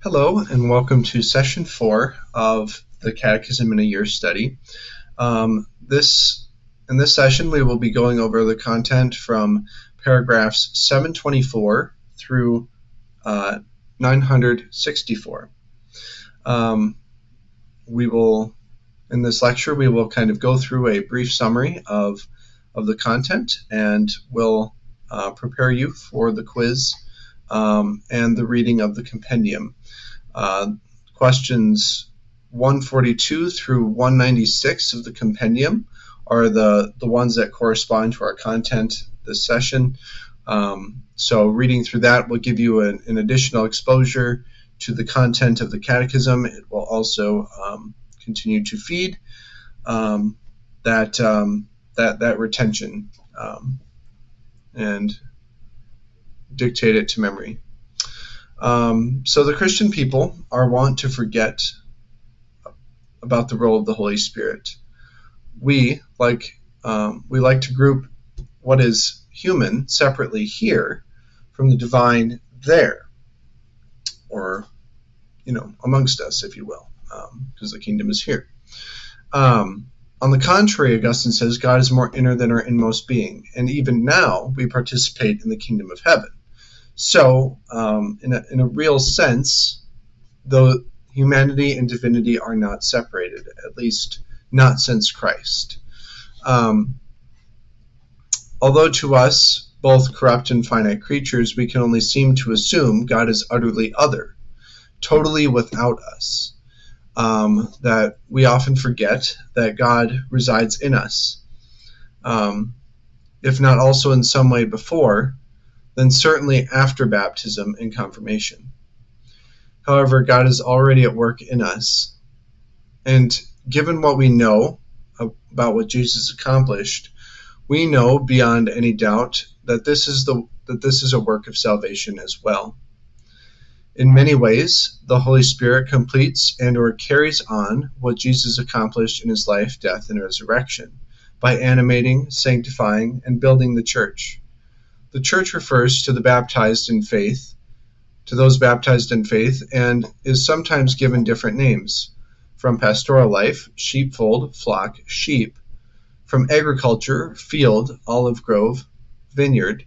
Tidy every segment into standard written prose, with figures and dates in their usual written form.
Hello, and welcome to Session 4 of the Catechism in a Year study. In this session, we will be going over the content from paragraphs 724 through 964. In this lecture, we will kind of go through a brief summary of the content, and we'll prepare you for the quiz and the reading of the compendium. Questions 142 through 196 of the compendium are the ones that correspond to our content this session. So reading through that will give you an additional exposure to the content of the Catechism. It will also continue to feed that retention and dictate it to memory. So the Christian people are wont to forget about the role of the Holy Spirit. We like to group what is human separately here from the divine there, or amongst us, if you will, because the kingdom is here. On the contrary, Augustine says, God is more inner than our inmost being, and even now we participate in the kingdom of heaven. So, in a real sense, though humanity and divinity are not separated, at least not since Christ. Although to us, both corrupt and finite creatures, we can only seem to assume God is utterly other, totally without us, that we often forget that God resides in us, if not also in some way before, then certainly after baptism and confirmation. However, God is already at work in us, and given what we know about what Jesus accomplished, we know beyond any doubt that this is a work of salvation as well. In many ways, the Holy Spirit completes and/or carries on what Jesus accomplished in his life, death, and resurrection by animating, sanctifying, and building the church. The church refers to those baptized in faith, and is sometimes given different names. From pastoral life, sheepfold, flock, sheep. From agriculture, field, olive grove, vineyard.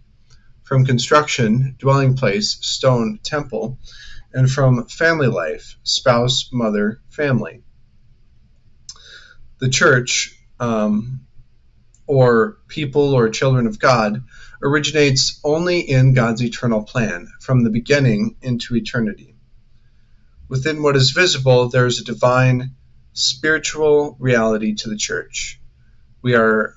From construction, dwelling place, stone, temple. And from family life, spouse, mother, family. The church, or people or children of God, originates only in God's eternal plan, from the beginning into eternity. Within what is visible, there is a divine, spiritual reality to the church. We are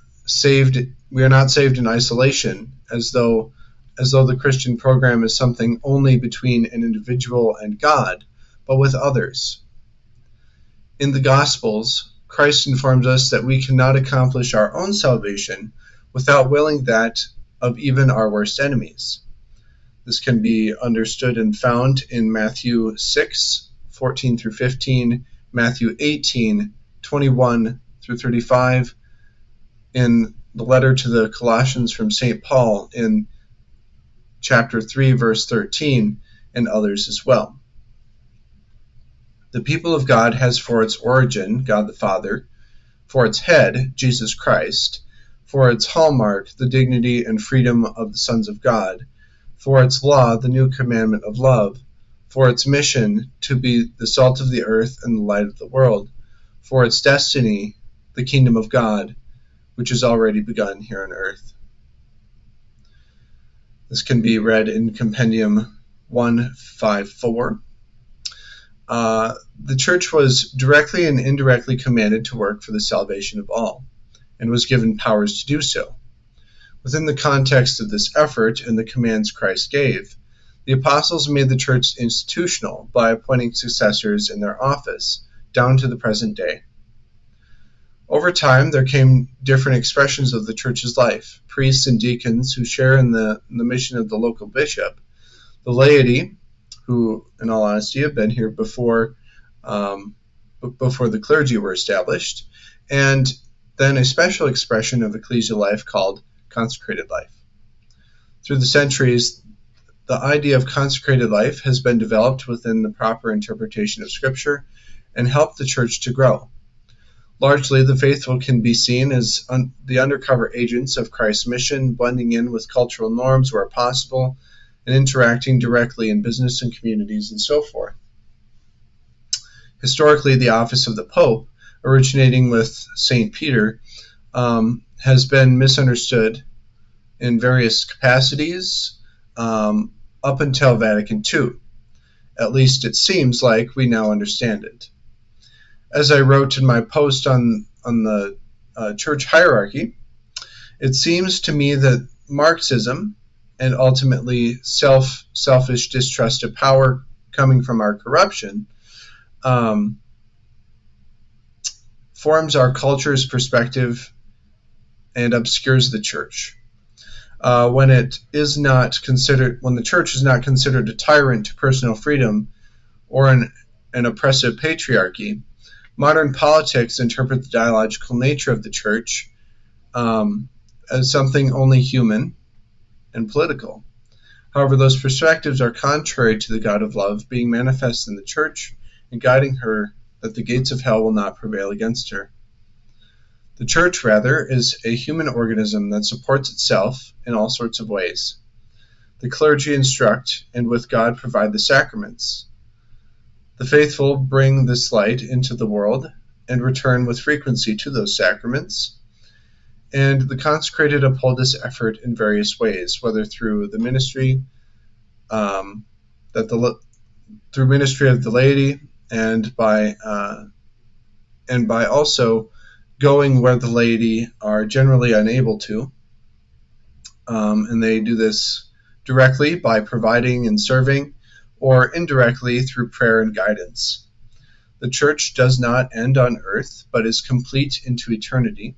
not saved in isolation, as though the Christian program is something only between an individual and God, but with others. In the Gospels, Christ informs us that we cannot accomplish our own salvation without willing that of even our worst enemies. This can be understood and found in Matthew 6, 14 through 15, Matthew 18, 21 through 35, in the letter to the Colossians from St. Paul in chapter 3, verse 13, and others as well. The people of God has for its origin God the Father, for its head Jesus Christ, for its hallmark the dignity and freedom of the sons of God, for its law the new commandment of love, for its mission to be the salt of the earth and the light of the world, for its destiny the kingdom of God, which has already begun here on earth. This can be read in Compendium 154. The church was directly and indirectly commanded to work for the salvation of all, and was given powers to do so. Within the context of this effort and the commands Christ gave, the apostles made the church institutional by appointing successors in their office, down to the present day. Over time, there came different expressions of the church's life: priests and deacons who share in the mission of the local bishop, the laity, who, in all honesty, have been here before the clergy were established, and then a special expression of ecclesial life called consecrated life. Through the centuries, the idea of consecrated life has been developed within the proper interpretation of Scripture and helped the Church to grow. Largely, the faithful can be seen as the undercover agents of Christ's mission, blending in with cultural norms where possible, and interacting directly in business and communities and so forth. Historically, the office of the Pope, originating with St. Peter, has been misunderstood in various capacities up until Vatican II. At least it seems like we now understand it. As I wrote in my post on the church hierarchy, it seems to me that Marxism and ultimately selfish distrust of power coming from our corruption forms our culture's perspective and obscures the church. When the church is not considered a tyrant to personal freedom or an oppressive patriarchy, modern politics interpret the dialogical nature of the church as something only human and political. However, those perspectives are contrary to the God of love being manifest in the church and guiding her that the gates of hell will not prevail against her. The church, rather, is a human organism that supports itself in all sorts of ways. The clergy instruct and with God provide the sacraments. The faithful bring this light into the world and return with frequency to those sacraments. And the consecrated uphold this effort in various ways, whether through the ministry, through ministry of the laity, and by also going where the laity are generally unable to, and they do this directly by providing and serving, or indirectly through prayer and guidance. The church does not end on earth, but is complete into eternity.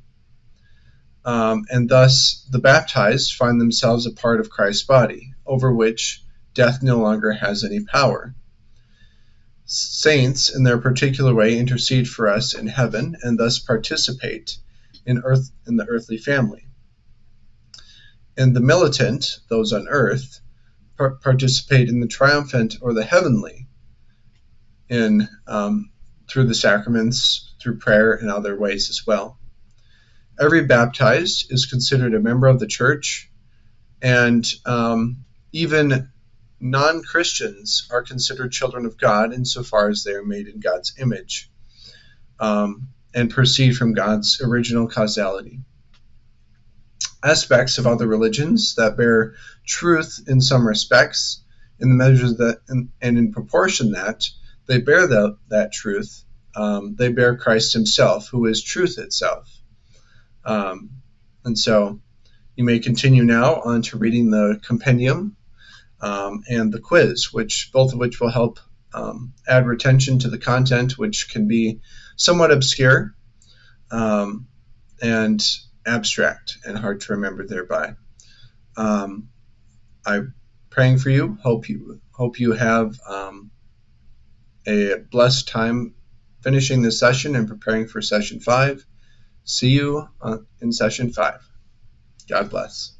And thus the baptized find themselves a part of Christ's body, over which death no longer has any power. Saints, in their particular way, intercede for us in heaven, and thus participate in the earthly family. And the militant, those on earth, participate in the triumphant or the heavenly, through the sacraments, through prayer, and other ways as well. Every baptized is considered a member of the church, and even non-Christians are considered children of God insofar as they are made in God's image and proceed from God's original causality. Aspects of other religions that bear truth in some respects, in the measure that and in proportion that they bear that truth, they bear Christ himself, who is truth itself. And so you may continue now on to reading the compendium and the quiz, both of which will help add retention to the content, which can be somewhat obscure and abstract and hard to remember thereby. I'm praying for you. Hope you have a blessed time finishing this session and preparing for session 5. See you in session 5. God bless.